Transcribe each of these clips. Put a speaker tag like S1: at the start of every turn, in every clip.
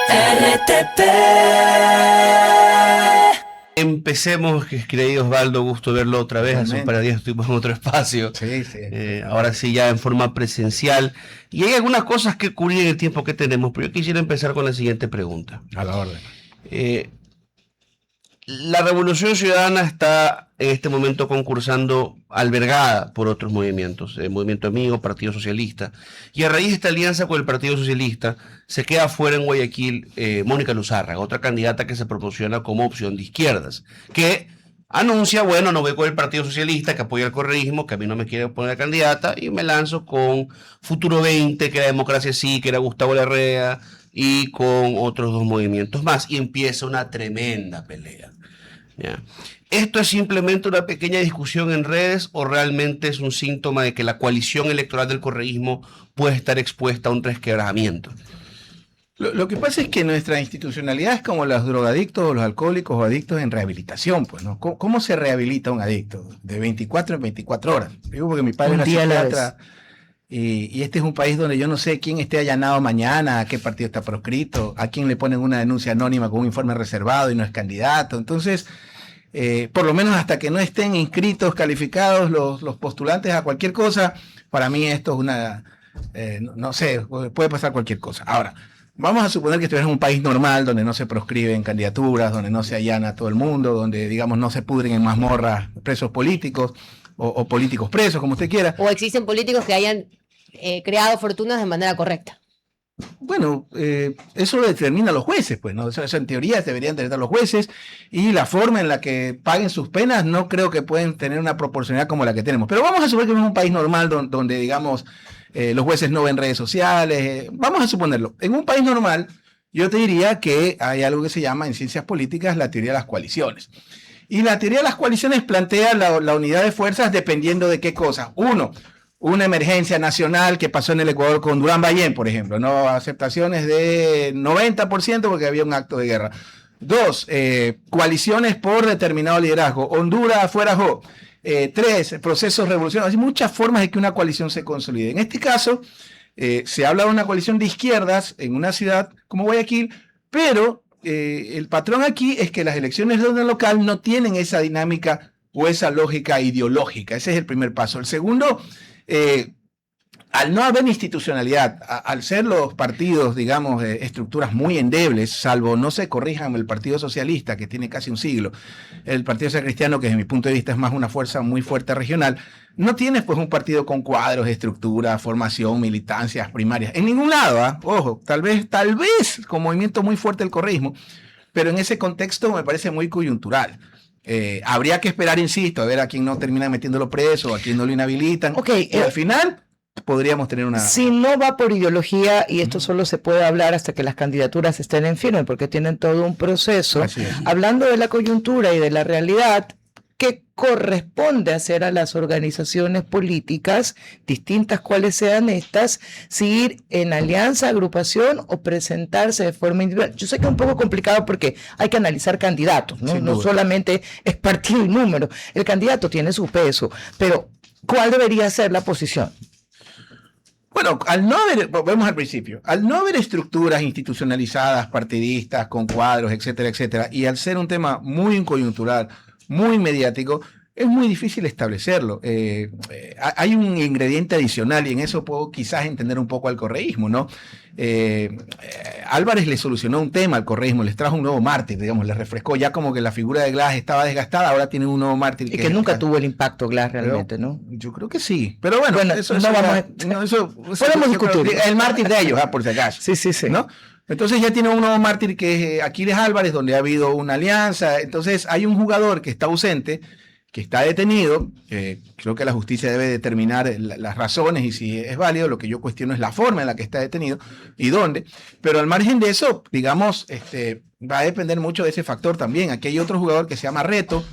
S1: RTP.
S2: Empecemos, querido Osvaldo, gusto verlo otra vez. Hace un par de días estuvimos en otro espacio.
S3: Sí, sí.
S2: Ahora sí, ya en forma presencial. Y hay algunas cosas que cubrir en el tiempo que tenemos, pero yo quisiera empezar con la siguiente pregunta.
S3: A la orden.
S2: La Revolución Ciudadana está en este momento concursando, albergada por otros movimientos, el Movimiento Amigo, Partido Socialista, y a raíz de esta alianza con el Partido Socialista se queda fuera en Guayaquil Mónica Luzárraga, otra candidata que se promociona como opción de izquierdas, que anuncia, bueno, no voy con el Partido Socialista, que apoya el correísmo, que a mí no me quiere poner candidata, y me lanzo con Futuro 20, que era Democracia Sí, que era Gustavo Larrea, y con otros dos movimientos más, y empieza una tremenda pelea. ¿Ya? ¿Esto es simplemente una pequeña discusión en redes o realmente es un síntoma de que la coalición electoral del correísmo puede estar expuesta a un resquebrajamiento?
S3: Lo que pasa es que nuestra institucionalidad es como los drogadictos o los alcohólicos o adictos en rehabilitación, pues, ¿no? ¿Cómo se rehabilita un adicto? De 24 en 24 horas. Digo porque mi padre era psiquiatra y este es un país donde yo no sé quién esté allanado mañana, a qué partido está proscrito, a quién le ponen una denuncia anónima con un informe reservado y no es candidato. Entonces, por lo menos hasta que no estén inscritos, calificados los postulantes a cualquier cosa, para mí esto es una, no sé, puede pasar cualquier cosa. Ahora, vamos a suponer que estuviera en un país normal, donde no se proscriben candidaturas, donde no se allana a todo el mundo, donde, digamos, no se pudren en mazmorras presos políticos o políticos presos, como usted quiera.
S4: O existen políticos que hayan creado fortunas de manera correcta.
S3: Bueno, eso lo determinan los jueces, pues, ¿no? Eso en teoría deberían tener los jueces, y la forma en la que paguen sus penas no creo que pueden tener una proporcionalidad como la que tenemos. Pero vamos a suponer que es un país normal donde digamos, los jueces no ven redes sociales. Vamos a suponerlo. En un país normal, yo te diría que hay algo que se llama en ciencias políticas la teoría de las coaliciones. Y la teoría de las coaliciones plantea la unidad de fuerzas dependiendo de qué cosa. Uno, una emergencia nacional que pasó en el Ecuador con Durán Ballén, por ejemplo, no aceptaciones de 90% porque había un acto de guerra. Dos, coaliciones por determinado liderazgo. Honduras fuera Jo. Tres, procesos revolucionarios. Hay muchas formas de que una coalición se consolide. En este caso, se habla de una coalición de izquierdas en una ciudad como Guayaquil, pero el patrón aquí es que las elecciones de orden local no tienen esa dinámica o esa lógica ideológica. Ese es el primer paso. El segundo, al no haber institucionalidad, al ser los partidos, digamos, estructuras muy endebles, salvo no se corrijan el Partido Socialista, que tiene casi un siglo, el Partido Social Cristiano, que desde mi punto de vista es más una fuerza muy fuerte regional, no tienes pues un partido con cuadros, estructura, formación, militancias primarias, en ningún lado, ¿eh? Ojo, tal vez con movimiento muy fuerte del correísmo, pero en ese contexto me parece muy coyuntural. Habría que esperar, insisto, a ver a quién no termina metiéndolo preso, a quién no lo inhabilitan.
S5: Okay,
S3: y al final podríamos tener una...
S5: Si no va por ideología, y esto solo se puede hablar hasta que las candidaturas estén en firme, porque tienen todo un proceso, hablando de la coyuntura y de la realidad, ¿qué corresponde hacer a las organizaciones políticas, distintas cuales sean estas, seguir en alianza, agrupación o presentarse de forma individual? Yo sé que es un poco complicado porque hay que analizar candidatos, ¿no? No solamente es partido y número, el candidato tiene su peso, pero ¿cuál debería ser la posición?
S3: Bueno, volvemos al principio, al no haber estructuras institucionalizadas, partidistas, con cuadros, etcétera, etcétera, y al ser un tema muy coyuntural, muy mediático, es muy difícil establecerlo. Hay un ingrediente adicional y en eso puedo quizás entender un poco al correísmo, ¿no? Álvarez le solucionó un tema al correísmo, les trajo un nuevo mártir, digamos, le refrescó, ya como que la figura de Glass estaba desgastada, ahora tiene un nuevo mártir.
S5: Y que nunca tuvo el impacto Glass realmente, ¿no?
S3: Yo creo que sí, pero bueno, eso
S5: podemos discutir.
S3: El mártir de ellos, por si acaso.
S5: Sí.
S3: ¿No? Entonces ya tiene un nuevo mártir que es Aquiles Álvarez, donde ha habido una alianza. Entonces hay un jugador que está ausente, que está detenido. Creo que la justicia debe determinar las razones y si es válido. Lo que yo cuestiono es la forma en la que está detenido y dónde. Pero al margen de eso, digamos, va a depender mucho de ese factor también. Aquí hay otro jugador que se llama Reto,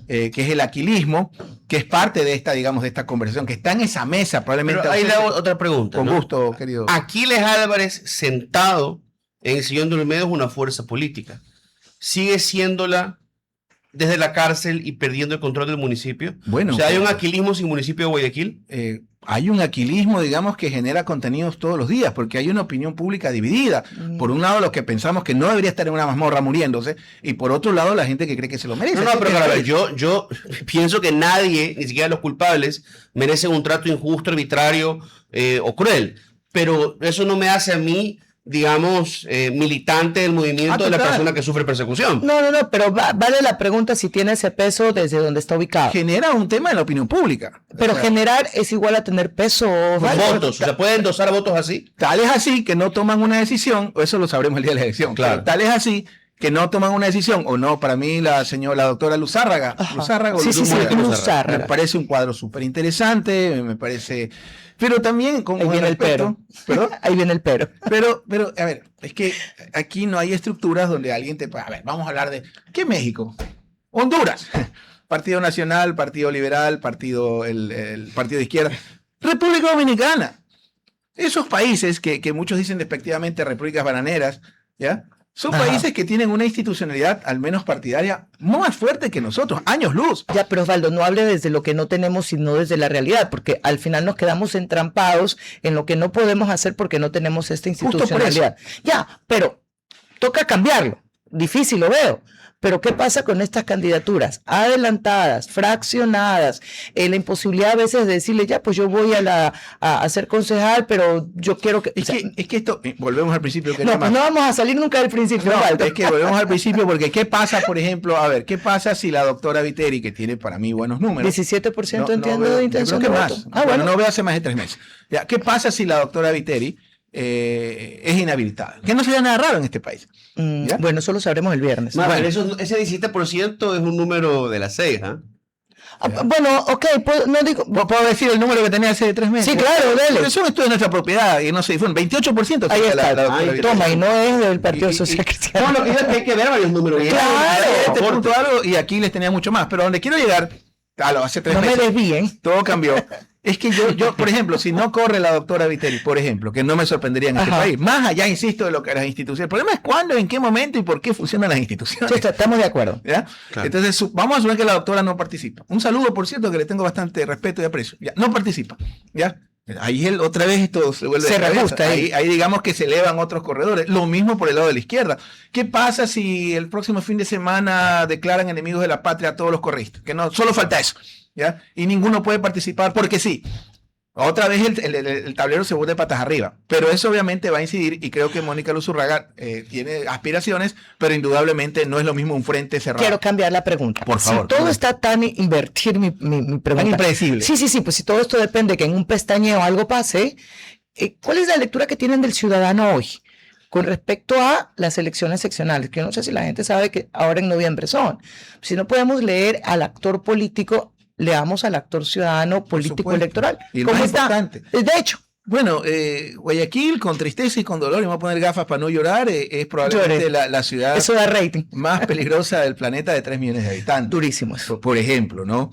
S3: que es el aquilismo, que es parte de esta, digamos, de esta conversación, que está en esa mesa probablemente.
S2: Pero ahí le hago otra pregunta.
S3: Con
S2: ¿no?
S3: gusto, querido.
S2: Aquiles Álvarez sentado en el sillón del medio es una fuerza política. Sigue siéndola desde la cárcel y perdiendo el control del municipio?
S3: Bueno,
S2: o sea, ¿hay un aquilismo sin municipio de Guayaquil?
S3: Hay un aquilismo, digamos, que genera contenidos todos los días, porque hay una opinión pública dividida. Por un lado, los que pensamos que no debería estar en una mazmorra muriéndose, y por otro lado, la gente que cree que se lo merece.
S2: No, pero a ver, yo pienso que nadie, ni siquiera los culpables, merecen un trato injusto, arbitrario o cruel. Pero eso no me hace a mí, digamos, militante del movimiento de la persona que sufre persecución.
S5: No, pero vale la pregunta si tiene ese peso desde donde está ubicado.
S3: Genera un tema en la opinión pública.
S5: Pero generar es igual a tener peso.
S2: Votos, ¿se pueden endosar votos así?
S3: Tal es así que no toman una decisión, o eso lo sabremos el día de la elección.
S2: Claro.
S3: Tal es así que no toman una decisión, o no, para mí la doctora Luzárraga,
S5: Luzárraga.
S3: Me parece un cuadro súper interesante, me parece, pero también con
S5: ahí viene
S3: respeto,
S5: el pero. Ahí viene el pero.
S3: Pero, a ver, es que aquí no hay estructuras donde alguien te... A ver, vamos a hablar de... ¿Qué México? Honduras. Partido Nacional, Partido Liberal, el Partido de Izquierda. República Dominicana. Esos países que muchos dicen despectivamente repúblicas bananeras, ¿ya? Son países que tienen una institucionalidad, al menos partidaria, más fuerte que nosotros, años luz.
S5: Ya, pero Osvaldo, no hable desde lo que no tenemos, sino desde la realidad, porque al final nos quedamos entrampados en lo que no podemos hacer porque no tenemos esta institucionalidad. Ya, pero toca cambiarlo. Difícil, lo veo. Pero ¿qué pasa con estas candidaturas adelantadas, fraccionadas? La imposibilidad a veces de decirle, ya, pues yo voy a ser concejal, pero yo quiero que...
S3: Es que esto, volvemos al principio. Que
S5: no, pues no vamos a salir nunca del principio.
S3: No, es que volvemos al principio porque ¿qué pasa, por ejemplo? A ver, ¿qué pasa si la doctora Viteri, que tiene para mí buenos números...
S5: 17% entiendo de intención de voto.
S3: Bueno, no veo hace más de 3 meses. Ya, ¿qué pasa si la doctora Viteri es inhabilitada? Que no sería nada raro en este país.
S5: Bueno, eso lo sabremos el viernes.
S2: Bueno, ese 17% es un número de la ceja.
S5: Bueno, ok, no digo...
S3: ¿Puedo decir el número que tenía hace 3 meses?
S5: Sí, claro, dele.
S3: Eso es de nuestra propiedad y no se difunde. 28%.
S5: Ahí está. Toma, y no es del Partido Social Cristiano.
S2: No, lo que digo es que hay que ver varios números.
S3: Claro. Y aquí les tenía mucho más. Pero donde quiero llegar, hace 3 meses.
S5: No me desvíen.
S3: Todo cambió. Es que yo, por ejemplo, si no corre la doctora Viteri, por ejemplo, que no me sorprendería en este país, más allá, insisto, de lo que las instituciones. El problema es cuándo, en qué momento y por qué funcionan las instituciones.
S5: Sí, estamos de acuerdo.
S3: ¿Ya? Claro. Entonces, vamos a asumir que la doctora no participa. Un saludo, por cierto, que le tengo bastante respeto y aprecio. Ya, no participa. ¿Ya? Ahí otra vez esto se vuelve
S5: se reajusta
S3: ahí digamos que se elevan otros corredores. Lo mismo por el lado de la izquierda. ¿Qué pasa si el próximo fin de semana declaran enemigos de la patria a todos los correístas? Que no, solo falta eso. ¿Ya? Y ninguno puede participar porque sí. Otra vez el tablero se vuelve patas arriba. Pero eso obviamente va a incidir, y creo que Mónica Luzárraga tiene aspiraciones, pero indudablemente no es lo mismo un frente cerrado.
S5: Quiero cambiar la pregunta.
S3: Por favor.
S5: Si todo está tan invertir mi pregunta.
S3: Tan impredecible.
S5: Sí, pues si todo esto depende que en un pestañeo algo pase, ¿cuál es la lectura que tienen del ciudadano hoy con respecto a las elecciones seccionales? Que yo no sé si la gente sabe que ahora en noviembre son. Si no podemos leer al actor político, leamos al actor ciudadano político electoral.
S3: Y lo más importante.
S5: De hecho.
S3: Bueno, Guayaquil, con tristeza y con dolor, y me voy a poner gafas para no llorar, es probablemente la ciudad
S5: eso da rating.
S3: Más peligrosa del planeta, de 3 millones de habitantes.
S5: Durísimo eso.
S3: Por ejemplo, ¿no?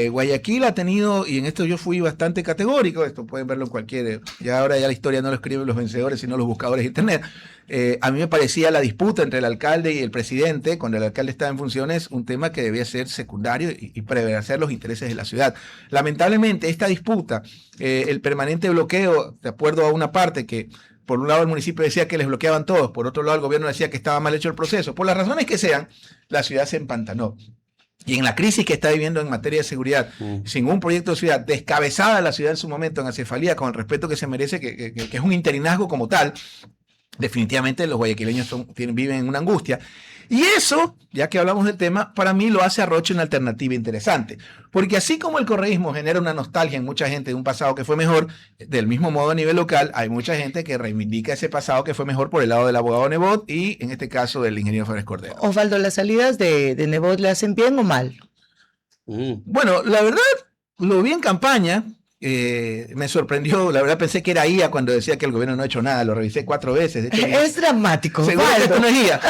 S3: Guayaquil ha tenido, y en esto yo fui bastante categórico, esto pueden verlo en cualquier... ahora la historia no lo escriben los vencedores, sino los buscadores de internet. A mí me parecía la disputa entre el alcalde y el presidente, cuando el alcalde estaba en funciones, un tema que debía ser secundario y prevalecer los intereses de la ciudad. Lamentablemente, esta disputa, el permanente bloqueo, de acuerdo a una parte que por un lado el municipio decía que les bloqueaban todos, por otro lado el gobierno decía que estaba mal hecho el proceso, por las razones que sean, la ciudad se empantanó. Y en la crisis que está viviendo en materia de seguridad, sin un proyecto de ciudad, descabezada la ciudad en su momento en acefalía, con el respeto que se merece, que es un interinazgo como tal, definitivamente los guayaquileños viven en una angustia. Y eso, ya que hablamos del tema, para mí lo hace a Rocha una alternativa interesante. Porque así como el correísmo genera una nostalgia en mucha gente de un pasado que fue mejor, del mismo modo a nivel local, hay mucha gente que reivindica ese pasado que fue mejor por el lado del abogado Nebot y en este caso del ingeniero Flores Cordero.
S5: Osvaldo, ¿las salidas de Nebot le hacen bien o mal?
S3: Bueno, la verdad, lo vi en campaña. Me sorprendió, la verdad pensé que era IA cuando decía que el gobierno no ha hecho nada, lo revisé 4 veces. De hecho,
S5: es dramático.
S3: Seguro que esto no es IA.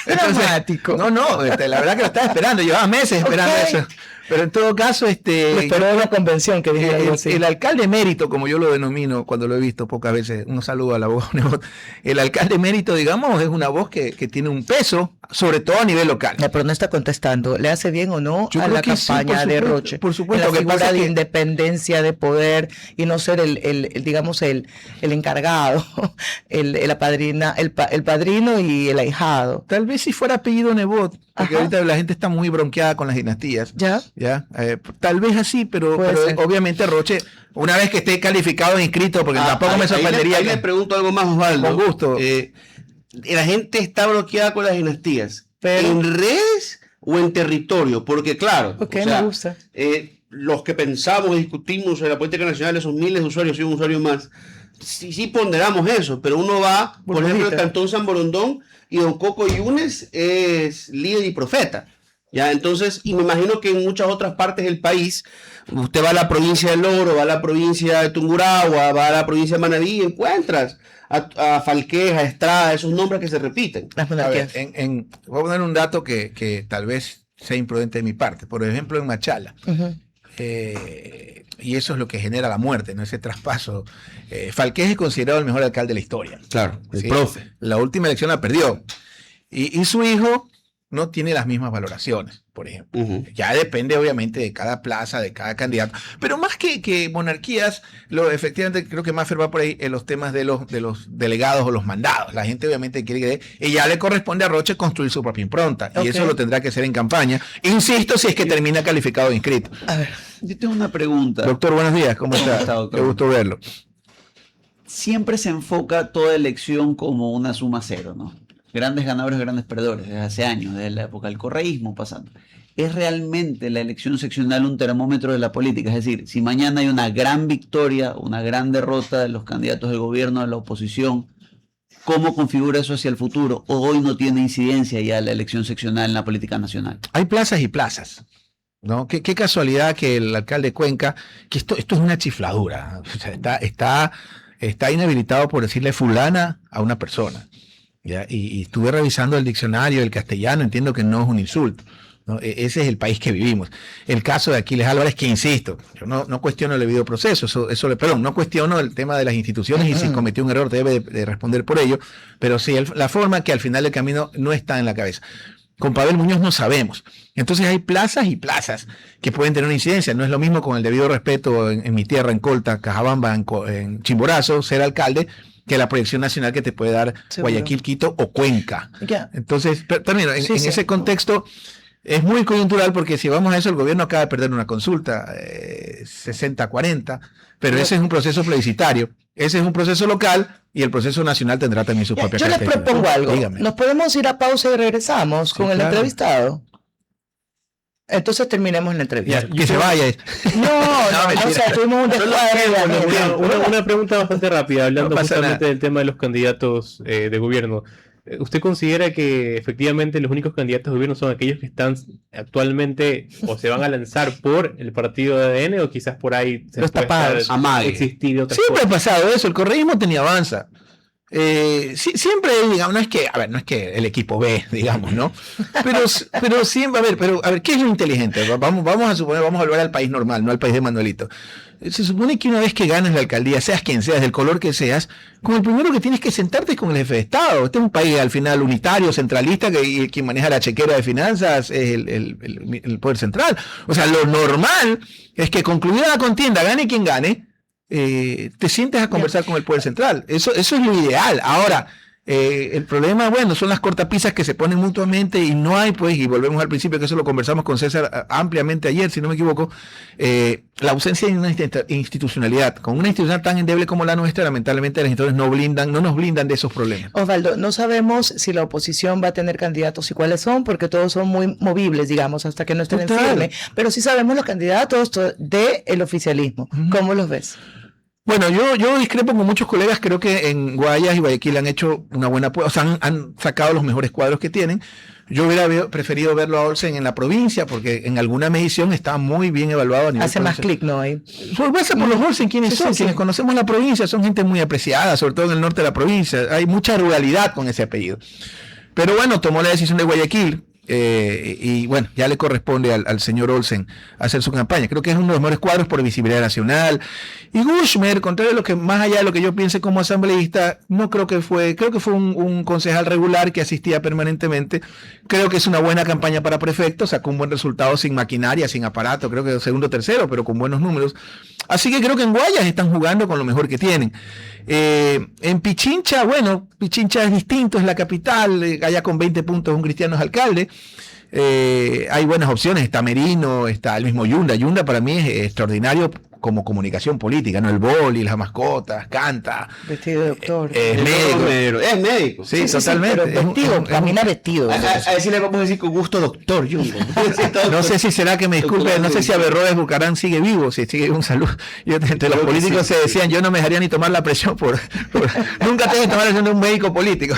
S5: Dramático.
S3: No, la verdad que lo estaba esperando, llevaba meses esperando eso. Pero en todo caso,
S5: Lo esperó en la convención que dijo algo así.
S3: el alcalde emérito, como yo lo denomino cuando lo he visto pocas veces, un saludo al abogado Nebot, el alcalde emérito, digamos, es una voz que tiene un peso, sobre todo a nivel local.
S5: Pero no está contestando, ¿le hace bien o no
S3: Yo
S5: a
S3: creo
S5: la
S3: que sí,
S5: campaña de Roche?
S3: por supuesto.
S5: En la
S3: Lo que pasa
S5: figura
S3: es
S5: de
S3: que-
S5: independencia, de poder, y no ser digamos, el encargado, el padrino y el ahijado.
S3: Tal vez si fuera apellido Nebot, porque
S5: Ajá.
S3: ahorita la gente está muy bronqueada con las dinastías.
S5: ¿Ya?
S3: Tal vez así, pero
S5: Puede ser.
S3: obviamente Roche, una vez que esté calificado e inscrito, porque tampoco me sorprendería.
S2: Ahí le pregunto algo más, Osvaldo.
S3: Con gusto.
S2: La gente está bloqueada con las dinastías.
S5: Pero-
S2: ¿En redes o en territorio? Porque claro,
S5: Ok,
S2: o sea,
S5: me gusta.
S2: los que pensamos y discutimos en la política nacional, esos miles de usuarios y un usuario más, sí ponderamos eso, pero uno va, por ejemplo, el Cantón San Borondón y don Coco Yunes es líder y profeta. ¿Ya? Entonces, y me imagino que en muchas otras partes del país, usted va a la provincia del Oro, va a la provincia de Tungurahua, va a la provincia de Manabí y encuentras a Falqueja, Estrada, esos nombres que se repiten.
S5: Las
S3: A ver,
S5: monarquías.
S3: voy a poner un dato que tal vez sea imprudente de mi parte. Por ejemplo, en Machala.
S5: Ujú.
S3: Y eso es lo que genera la muerte, ¿no? Ese traspaso. Falqués es considerado el mejor alcalde de la historia.
S2: Claro, el
S3: ¿Sí?
S2: profe.
S3: La última elección la perdió. Y su hijo no tiene las mismas valoraciones, por ejemplo.
S2: Ujú.
S3: Ya depende, obviamente, de cada plaza, de cada candidato. Pero más que monarquías, efectivamente, creo que Maffer va por ahí en los temas de los delegados o los mandados. La gente, obviamente, quiere que. Y ya le corresponde a Roche construir su propia impronta.
S5: Ok.
S3: Y eso lo tendrá que hacer en campaña. Insisto, si es que termina calificado e inscrito.
S5: A ver,
S1: Yo tengo una pregunta.
S3: Doctor, buenos días. ¿Cómo
S1: ¿Cómo
S3: está?
S1: está, doctor?
S3: Qué gusto verlo.
S1: Siempre se enfoca toda elección como una suma cero, ¿no? Grandes ganadores, grandes perdedores, desde hace años, desde la época del correísmo pasando. ¿Es realmente la elección seccional un termómetro de la política? Es decir, si mañana hay una gran victoria, una gran derrota de los candidatos del gobierno, de la oposición, ¿cómo configura eso hacia el futuro? ¿O hoy no tiene incidencia ya la elección seccional en la política nacional?
S3: Hay plazas y plazas, ¿no? Qué casualidad que el alcalde de Cuenca, que esto es una chifladura, o sea, está inhabilitado por decirle fulana a una persona. ¿Ya? Y estuve revisando el diccionario del castellano, entiendo que no es un insulto, ¿no? Ese es el país que vivimos. El caso de Aquiles Álvarez, que insisto, yo no cuestiono el debido proceso, no cuestiono el tema de las instituciones y si cometió un error debe de responder por ello, pero sí la forma que al final del camino no está en la cabeza. Con Pavel Muñoz no sabemos. Entonces hay plazas y plazas que pueden tener una incidencia. No es lo mismo, con el debido respeto, en mi tierra, en Colta, Cajabamba, en Chimborazo, ser alcalde, que la proyección nacional que te puede dar
S5: Seguro.
S3: Guayaquil, Quito o Cuenca.
S5: ya.
S3: Entonces, pero también en
S5: Sí.
S3: ese contexto es muy coyuntural, porque si vamos a eso, el gobierno acaba de perder una consulta, 60-40, pero ese es un proceso plebiscitario, ese es un proceso local y el proceso nacional tendrá también sus
S5: Ya,
S3: propias
S5: yo les
S3: características.
S5: propongo algo.
S3: Dígame.
S5: Nos podemos ir a pausa y regresamos
S3: Sí,
S5: con el
S3: claro.
S5: entrevistado. Entonces terminemos la entrevista.
S3: Que se vaya.
S5: No,
S3: mentira.
S5: o sea, tuvimos un descuadre de agenda.
S6: Una pregunta bastante rápida, hablando
S3: No pasa
S6: justamente
S3: nada.
S6: del tema de los candidatos de gobierno. ¿Usted considera que efectivamente los únicos candidatos de gobierno son aquellos que están actualmente o se van a lanzar por el partido de ADN, o quizás por ahí se
S5: Los
S6: puede
S5: tapados.
S6: estar-
S2: Amague.
S6: existir otras
S3: Siempre ha
S6: cosas?
S3: pasado eso, el correísmo tenía avanza. Siempre, digamos, no es que el equipo B, digamos, ¿no? Pero siempre, a ver, ¿qué es lo inteligente? Vamos a suponer, vamos a volver al país normal, no al país de Manuelito. Se supone que una vez que ganas la alcaldía, seas quien seas, del color que seas, con el primero que tienes que sentarte es con el jefe de Estado. Este es un país al final unitario, centralista, y quien maneja la chequera de finanzas es el poder central. O sea, lo normal es que concluida la contienda, gane quien gane, te sientes a conversar con el poder central. Eso es lo ideal. Ahora, el problema, bueno, son las cortapisas que se ponen mutuamente y no hay, pues, y volvemos al principio, que eso lo conversamos con César ampliamente ayer, si no me equivoco, la ausencia de una institucionalidad. Con una institución tan endeble como la nuestra, lamentablemente las instituciones no nos blindan de esos problemas.
S5: Osvaldo, no sabemos si la oposición va a tener candidatos y cuáles son, porque todos son muy movibles, digamos, hasta que no estén en
S3: Total.
S5: firme. Pero sí sabemos los candidatos del oficialismo. ¿Cómo los ves?
S3: Bueno, yo discrepo con muchos colegas. Creo que en Guayas y Guayaquil han hecho una buena apuesta, o sea, han sacado los mejores cuadros que tienen. Yo hubiera preferido verlo a Olsen en la provincia, porque en alguna medición está muy bien evaluado a nivel
S5: Hace más
S3: provincial.
S5: clic, ¿no? Ahí.
S3: Pasa por los Olsen, ¿quiénes
S5: Sí,
S3: son?
S5: sí,
S3: Quienes
S5: sí.
S3: conocemos la provincia son gente muy apreciada, sobre todo en el norte de la provincia. Hay mucha ruralidad con ese apellido. Pero bueno, tomó la decisión de Guayaquil. Y bueno, ya le corresponde al señor Olsen hacer su campaña. Creo que es uno de los mejores cuadros por visibilidad nacional. Y Guzmán, contrario a lo que, más allá de lo que yo piense como asambleísta, creo que fue un concejal regular que asistía permanentemente. Creo que es una buena campaña para prefecto, sacó un buen resultado sin maquinaria, sin aparato, creo que segundo o tercero, pero con buenos números. Así que creo que en Guayas están jugando con lo mejor que tienen. En Pichincha, bueno, Pichincha es distinto, es la capital, allá con 20 puntos un cristiano es alcalde. Hay buenas opciones, está Merino, está el mismo Yunda. Yunda para mí es extraordinario como comunicación política, ¿no? El boli, las mascotas, canta.
S5: Vestido de doctor.
S3: Es médico.
S2: Es médico.
S3: Sí, totalmente.
S5: Pero vestido, camina vestido.
S2: A decir le vamos a decir con gusto doctor, Jumbo.
S3: No sé si será que me disculpe, no sé si Averroes Bucarán sigue vivo, si sigue un saludo. Entre los políticos se decían, yo no me dejaría ni tomar la presión nunca tengo que tomar la presión de un médico político.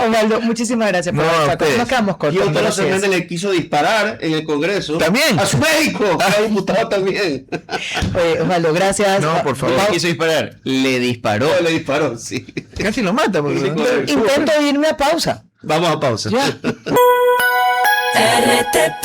S5: Osvaldo, muchísimas gracias por esta cosa. Nos quedamos con
S2: Y Otto Fernández le quiso disparar en el Congreso.
S3: ¿También?
S2: A su médico, a un diputado también.
S5: Osvaldo, gracias.
S3: No, por favor.
S1: Le quiso disparar. Le disparó.
S2: Le disparó, sí.
S3: Casi lo mata.
S5: Intento irme a pausa.
S2: Vamos a pausa.
S5: Ya.
S7: RTP